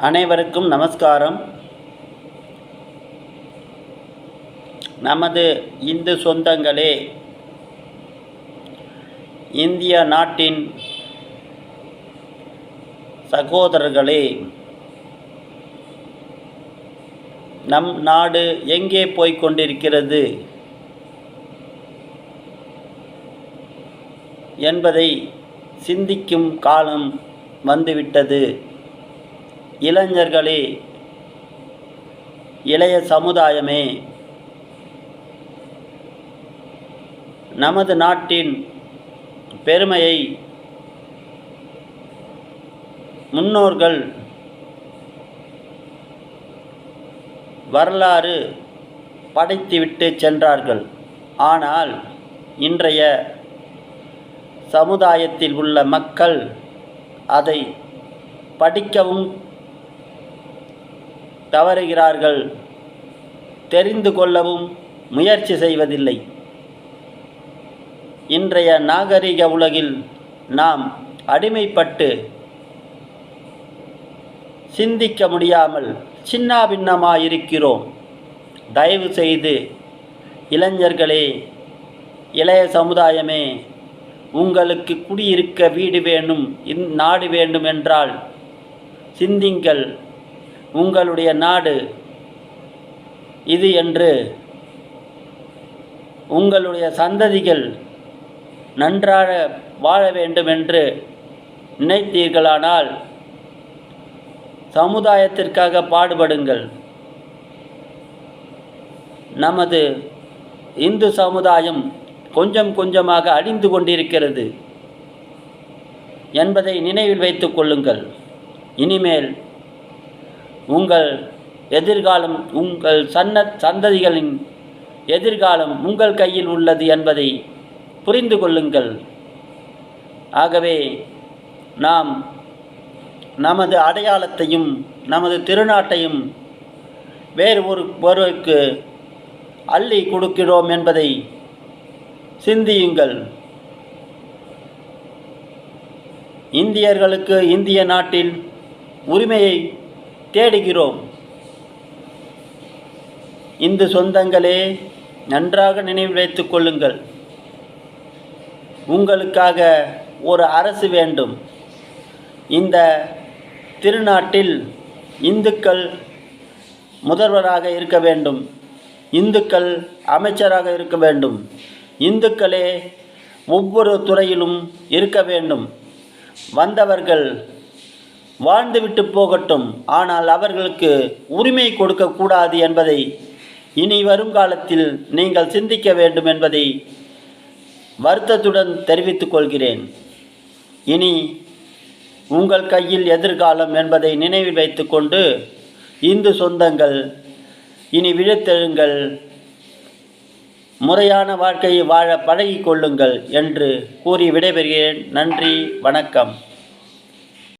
அனைவருக்கும் நமஸ்காரம். நமது இந்து சொந்தங்களே, இந்திய நாட்டின் சகோதரர்களே, நம் நாடு எங்கே போய்க் கொண்டிருக்கிறது என்பதை சிந்திக்கும் காலம் வந்துவிட்டது. இளைஞர்களே, இளைய சமுதாயமே, நமது நாட்டின் பெருமையை முன்னோர்கள் வரலாறு படைத்துவிட்டு சென்றார்கள். ஆனால் இன்றைய சமுதாயத்தில் உள்ள மக்கள் அதை படிக்கவும் தவறுகிறார்கள், தெரிந்து கொள்ளவும் முயற்சி செய்வதில்லை. இன்றைய நாகரிக உலகில் நாம் அடிமைப்பட்டு சிந்திக்க முடியாமல் சின்னாபின்னமாயிருக்கிறோம். தயவு செய்து இளைஞர்களே, இளைய சமுதாயமே, உங்களுக்கு குடியிருக்க வீடு வேண்டும், நாடு வேண்டும் என்றால் சிந்திங்கள். உங்களுடைய நாடு இது என்று உங்களுடைய சந்ததிகள் நன்றாக வாழ வேண்டும் என்று நினைத்தீர்களானால் சமுதாயத்திற்காக பாடுபடுங்கள். நமது இந்து சமுதாயம் கொஞ்சம் கொஞ்சமாக அழிந்து கொண்டிருக்கிறது என்பதை நினைவில் வைத்துக் கொள்ளுங்கள். இனிமேல் உங்கள் எதிர்காலம், உங்கள் சந்ததிகளின் எதிர்காலம் உங்கள் கையில் உள்ளது என்பதை புரிந்து கொள்ளுங்கள். ஆகவே நாம் நமது அடையாளத்தையும் நமது திருநாட்டையும் வேறு ஒருவருக்கு அள்ளி கொடுக்கிறோம் என்பதை சிந்தியுங்கள். இந்தியர்களுக்கு இந்திய நாட்டில் உரிமையை தேடுகிறோம். இந்து சொந்தங்களே, நன்றாக நினைவில் வைத்துக் கொள்ளுங்கள். உங்களுக்காக ஒரு அரசு வேண்டும். இந்த திருநாட்டில் இந்துக்கள் முதல்வராக இருக்க வேண்டும், இந்துக்கள் அமைச்சராக இருக்க வேண்டும், இந்துக்களே ஒவ்வொரு துறையிலும் இருக்க வேண்டும். வந்தவர்கள் வாழ்ந்துவிட்டு போகட்டும், ஆனால் அவர்களுக்கு உரிமை கொடுக்கக்கூடாது என்பதை இனி வருங்காலத்தில் நீங்கள் சிந்திக்க வேண்டும் என்பதை வருத்தத்துடன் தெரிவித்துக் கொள்கிறேன். இனி உங்கள் கையில் எதிர்காலம் என்பதை நினைவில் வைத்துக்கொண்டு இந்து சொந்தங்கள் இனி விழித்தெழுங்கள், முறையான வாழ்க்கையை வாழ பழகிக் கொள்ளுங்கள் என்று கூறி விடைபெறுகிறேன். நன்றி, வணக்கம்.